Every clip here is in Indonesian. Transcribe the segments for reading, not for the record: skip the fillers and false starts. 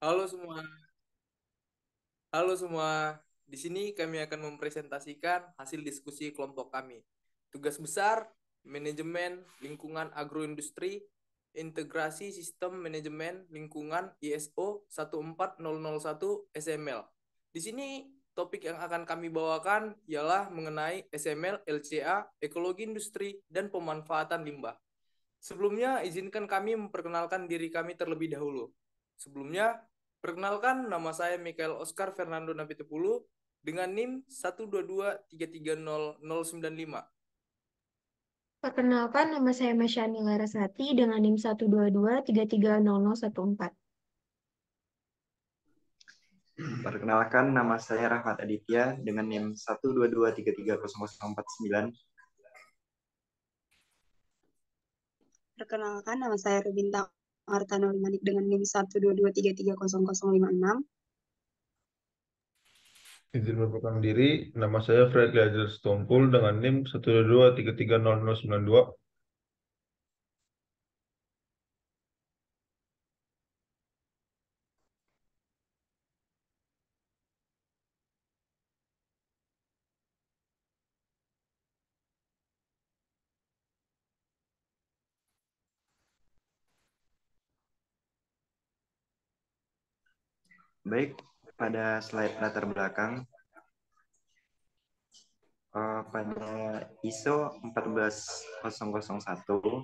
Halo semua, halo semua. Di sini kami akan mempresentasikan hasil diskusi kelompok kami. Tugas besar, manajemen lingkungan agroindustri, integrasi sistem manajemen lingkungan ISO 14001 SML. Di sini topik yang akan kami bawakan ialah mengenai SML, LCA, ekologi industri, dan pemanfaatan limbah. Sebelumnya, izinkan kami memperkenalkan diri kami terlebih dahulu. Sebelumnya, perkenalkan nama saya Mikael Oscar Fernando Napitupulu dengan NIM 122330095. Perkenalkan, nama saya Masyani Larasati dengan NIM 122330014. Perkenalkan, nama saya Rahmat Aditya dengan NIM 122330049. Perkenalkan, nama saya Rubintang Artano Manik dengan NIM 122330056. Izin memperkenalkan diri, nama saya Fred Lazer Stompul dengan NIM 122330092. Baik, pada slide latar belakang, pada ISO 14001,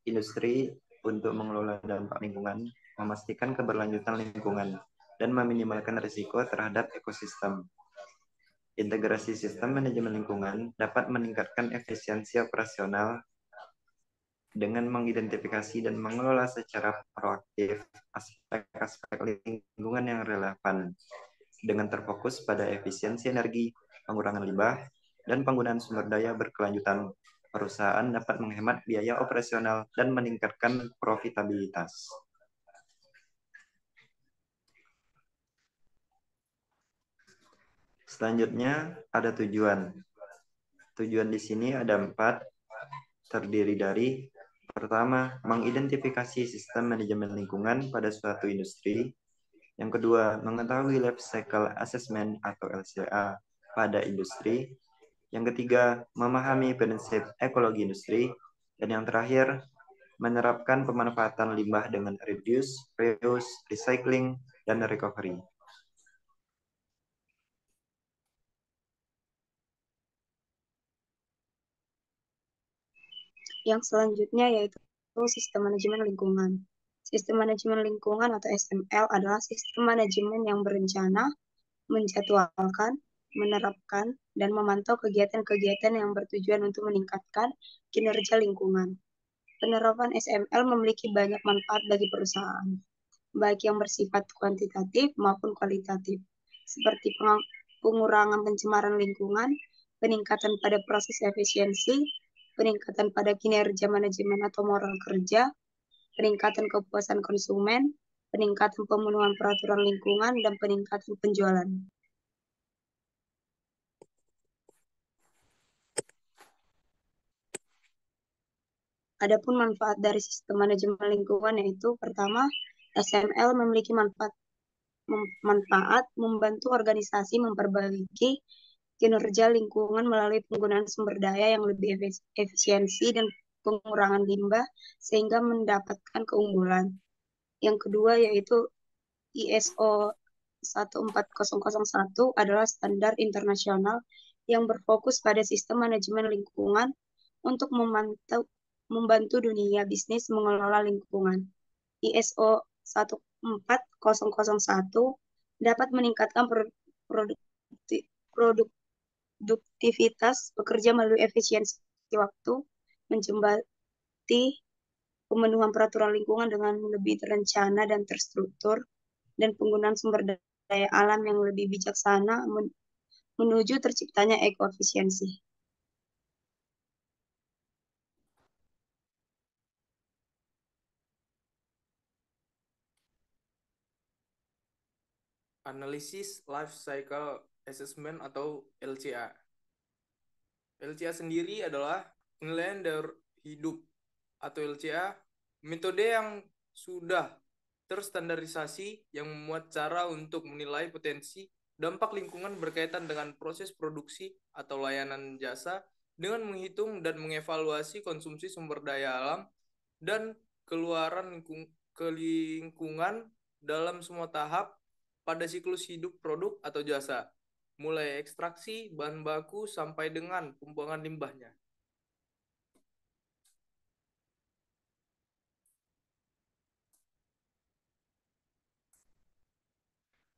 industri untuk mengelola dampak lingkungan, memastikan keberlanjutan lingkungan, dan meminimalkan risiko terhadap ekosistem. Integrasi sistem manajemen lingkungan dapat meningkatkan efisiensi operasional dengan mengidentifikasi dan mengelola secara proaktif aspek-aspek lingkungan yang relevan, dengan terfokus pada efisiensi energi, pengurangan limbah, dan penggunaan sumber daya berkelanjutan. Perusahaan dapat menghemat biaya operasional dan meningkatkan profitabilitas. Selanjutnya ada tujuan. Tujuan di sini ada 4, terdiri dari: pertama, mengidentifikasi sistem manajemen lingkungan pada suatu industri. Yang kedua, mengetahui life cycle assessment atau LCA pada industri. Yang ketiga, memahami prinsip ekologi industri. Dan yang terakhir, menerapkan pemanfaatan limbah dengan reduce, reuse, recycling, dan recovery. Yang selanjutnya yaitu sistem manajemen lingkungan. Sistem manajemen lingkungan atau SML adalah sistem manajemen yang berencana, menjadwalkan, menerapkan, dan memantau kegiatan-kegiatan yang bertujuan untuk meningkatkan kinerja lingkungan. Penerapan SML memiliki banyak manfaat bagi perusahaan, baik yang bersifat kuantitatif maupun kualitatif, seperti pengurangan pencemaran lingkungan, peningkatan pada proses efisiensi, peningkatan pada kinerja manajemen atau moral kerja, peningkatan kepuasan konsumen, peningkatan pemenuhan peraturan lingkungan, dan peningkatan penjualan. Adapun manfaat dari sistem manajemen lingkungan yaitu pertama, SML memiliki manfaat membantu organisasi memperbaiki kinerja lingkungan melalui penggunaan sumber daya yang lebih efisiensi dan pengurangan limbah sehingga mendapatkan keunggulan. Yang kedua yaitu ISO 14001 adalah standar internasional yang berfokus pada sistem manajemen lingkungan untuk membantu dunia bisnis mengelola lingkungan. ISO 14001 dapat meningkatkan produktivitas pekerja melalui efisiensi waktu, menjembati pemenuhan peraturan lingkungan dengan lebih terencana dan terstruktur, dan penggunaan sumber daya alam yang lebih bijaksana menuju terciptanya ekoefisiensi. Analisis Life Cycle Assessment atau LCA. LCA sendiri adalah penilaian daur hidup atau LCA, metode yang sudah terstandarisasi yang memuat cara untuk menilai potensi dampak lingkungan berkaitan dengan proses produksi atau layanan jasa dengan menghitung dan mengevaluasi konsumsi sumber daya alam dan keluaran ke lingkungan dalam semua tahap pada siklus hidup produk atau jasa, mulai ekstraksi bahan baku sampai dengan pembuangan limbahnya.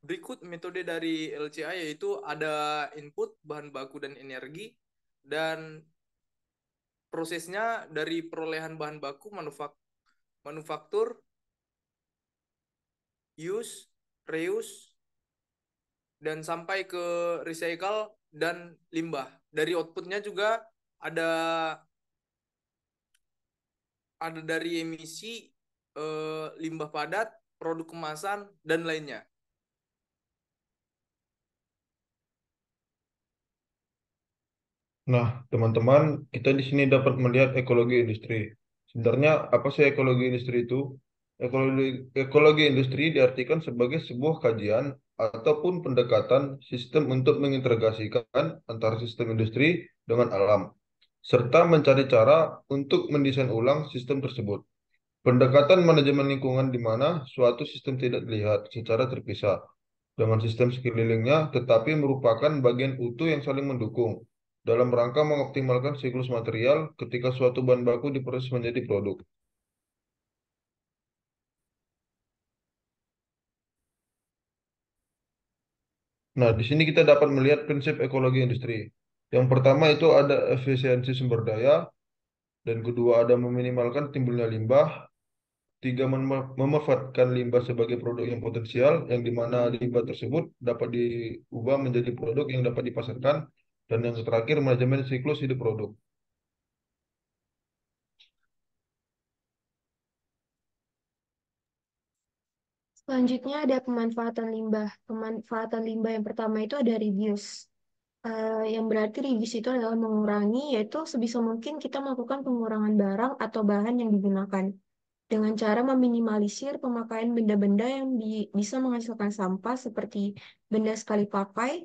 Berikut metode dari LCA, yaitu ada input, bahan baku, dan energi, dan prosesnya dari perolehan bahan baku, manufaktur, use, reuse, dan sampai ke recycle dan limbah. Dari outputnya juga ada dari emisi, limbah padat, produk kemasan, dan lainnya. Nah, teman-teman, kita di sini dapat melihat ekologi industri. Sebenarnya apa sih ekologi industri itu? Ekologi industri diartikan sebagai sebuah kajian ataupun pendekatan sistem untuk mengintegrasikan antara sistem industri dengan alam, serta mencari cara untuk mendesain ulang sistem tersebut. Pendekatan manajemen lingkungan di mana suatu sistem tidak dilihat secara terpisah dengan sistem sekelilingnya, tetapi merupakan bagian utuh yang saling mendukung dalam rangka mengoptimalkan siklus material ketika suatu bahan baku diproses menjadi produk. Nah, di sini kita dapat melihat prinsip ekologi industri. Yang pertama itu ada efisiensi sumber daya, dan kedua ada meminimalkan timbulnya limbah, tiga memanfaatkan limbah sebagai produk yang potensial, yang dimana limbah tersebut dapat diubah menjadi produk yang dapat dipasarkan, dan yang terakhir manajemen siklus hidup produk. Selanjutnya ada pemanfaatan limbah. Pemanfaatan limbah yang pertama itu ada reduce. Yang berarti reduce itu adalah mengurangi, yaitu sebisa mungkin kita melakukan pengurangan barang atau bahan yang digunakan dengan cara meminimalisir pemakaian benda-benda yang bisa menghasilkan sampah seperti benda sekali pakai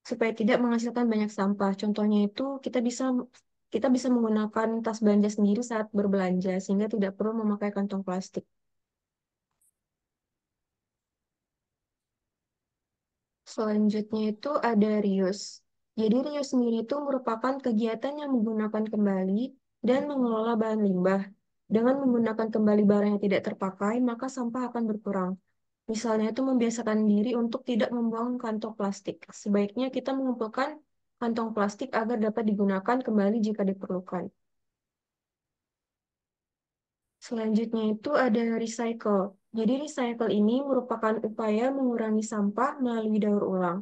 supaya tidak menghasilkan banyak sampah. Contohnya itu kita bisa menggunakan tas belanja sendiri saat berbelanja sehingga tidak perlu memakai kantong plastik. Selanjutnya itu ada reuse. Jadi reuse sendiri itu merupakan kegiatan yang menggunakan kembali dan mengelola bahan limbah. Dengan menggunakan kembali barang yang tidak terpakai, maka sampah akan berkurang. Misalnya itu membiasakan diri untuk tidak membuang kantong plastik. Sebaiknya kita mengumpulkan kantong plastik agar dapat digunakan kembali jika diperlukan. Selanjutnya itu ada recycle. Jadi recycle ini merupakan upaya mengurangi sampah melalui daur ulang.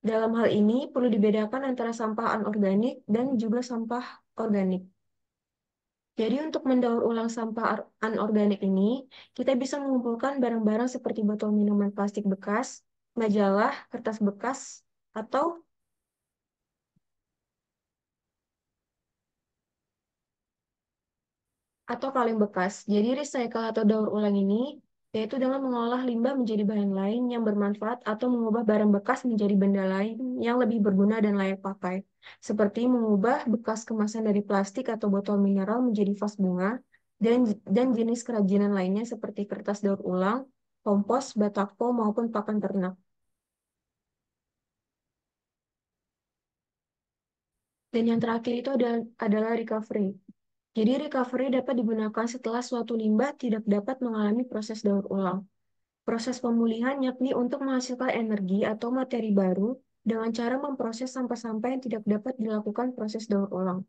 Dalam hal ini perlu dibedakan antara sampah anorganik dan juga sampah organik. Jadi untuk mendaur ulang sampah anorganik ini, kita bisa mengumpulkan barang-barang seperti botol minuman plastik bekas, majalah, kertas bekas, atau kaleng bekas. Jadi recycle atau daur ulang ini yaitu dengan mengolah limbah menjadi bahan lain yang bermanfaat atau mengubah barang bekas menjadi benda lain yang lebih berguna dan layak pakai. Seperti mengubah bekas kemasan dari plastik atau botol mineral menjadi vas bunga dan jenis kerajinan lainnya seperti kertas daur ulang, kompos, batako maupun pakan ternak. Dan yang terakhir itu adalah recovery. Jadi recovery dapat digunakan setelah suatu limbah tidak dapat mengalami proses daur ulang. Proses pemulihan yakni untuk menghasilkan energi atau materi baru dengan cara memproses sampah-sampah yang tidak dapat dilakukan proses daur ulang.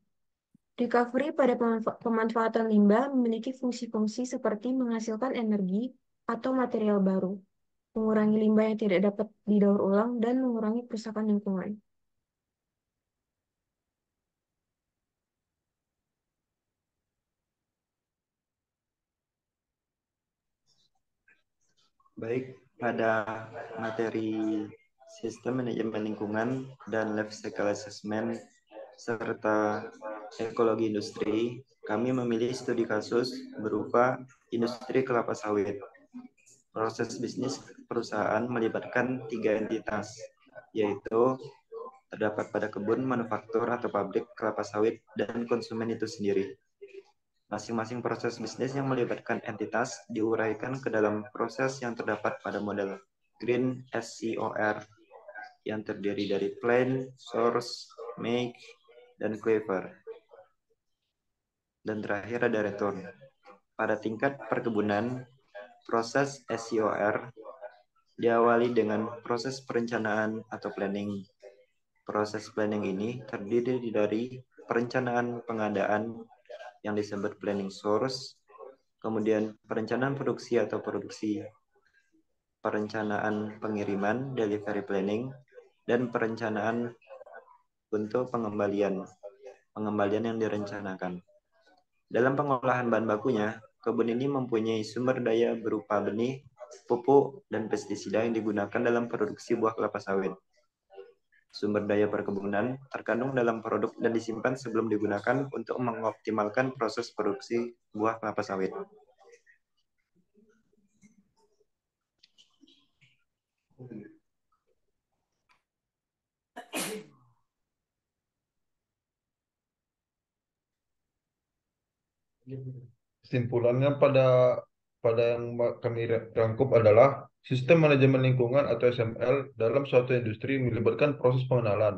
Recovery pada pemanfaatan limbah memiliki fungsi-fungsi seperti menghasilkan energi atau material baru, mengurangi limbah yang tidak dapat didaur ulang, dan mengurangi kerusakan lingkungan. Baik, pada materi sistem manajemen lingkungan dan life cycle assessment serta ekologi industri, kami memilih studi kasus berupa industri kelapa sawit. Proses bisnis perusahaan melibatkan 3 entitas, yaitu terdapat pada kebun, manufaktur atau pabrik kelapa sawit, dan konsumen itu sendiri. Masing-masing proses bisnis yang melibatkan entitas diuraikan ke dalam proses yang terdapat pada model Green SCOR yang terdiri dari plan, source, make, dan clever. Dan terakhir ada return. Pada tingkat perkebunan, proses SCOR diawali dengan proses perencanaan atau planning. Proses planning ini terdiri dari perencanaan pengadaan yang disebut planning source, kemudian perencanaan produksi atau produksi, perencanaan pengiriman delivery planning, dan perencanaan untuk pengembalian yang direncanakan. Dalam pengolahan bahan bakunya, kebun ini mempunyai sumber daya berupa benih, pupuk, dan pestisida yang digunakan dalam produksi buah kelapa sawit. Sumber daya perkebunan terkandung dalam produk dan disimpan sebelum digunakan untuk mengoptimalkan proses produksi buah kelapa sawit. Kesimpulannya pada yang kami rangkup adalah sistem manajemen lingkungan atau SML dalam suatu industri melibatkan proses pengenalan,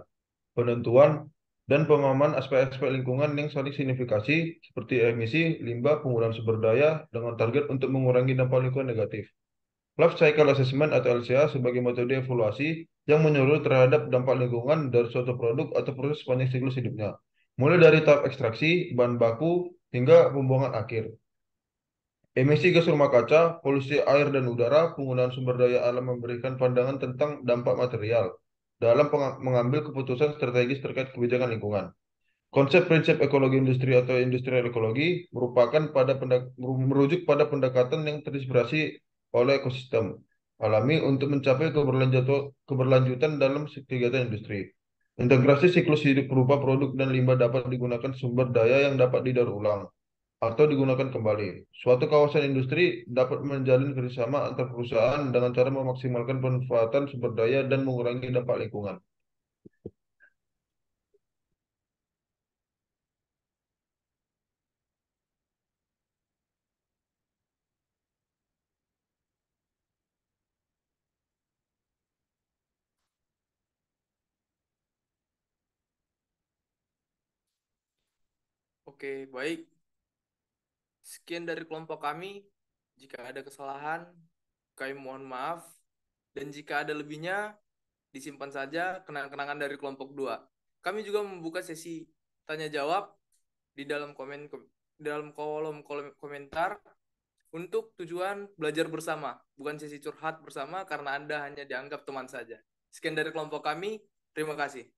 penentuan, dan pemahaman aspek-aspek lingkungan yang saling signifikasi seperti emisi, limbah, penggunaan sumber daya dengan target untuk mengurangi dampak lingkungan negatif. Life Cycle Assessment atau LCA sebagai metode evaluasi yang menyeluruh terhadap dampak lingkungan dari suatu produk atau proses sepanjang siklus hidupnya, mulai dari tahap ekstraksi, bahan baku, hingga pembuangan akhir. Emisi gas rumah kaca, polusi air dan udara, penggunaan sumber daya alam memberikan pandangan tentang dampak material dalam mengambil keputusan strategis terkait kebijakan lingkungan. Konsep prinsip ekologi industri atau industrial ekologi merujuk pada pendekatan yang terinspirasi oleh ekosistem alami untuk mencapai keberlanjutan dalam kegiatan industri. Integrasi siklus hidup berupa produk dan limbah dapat digunakan sumber daya yang dapat didaur ulang atau digunakan kembali. Suatu kawasan industri dapat menjalin kerjasama antar perusahaan dengan cara memaksimalkan pemanfaatan sumber daya dan mengurangi dampak lingkungan. Oke, baik. Sekian dari kelompok kami. Jika ada kesalahan, kami mohon maaf. Dan jika ada lebihnya, disimpan saja kenang-kenangan dari kelompok 2. Kami juga membuka sesi tanya jawab di dalam kolom komentar untuk tujuan belajar bersama, bukan sesi curhat bersama karena Anda hanya dianggap teman saja. Sekian dari kelompok kami. Terima kasih.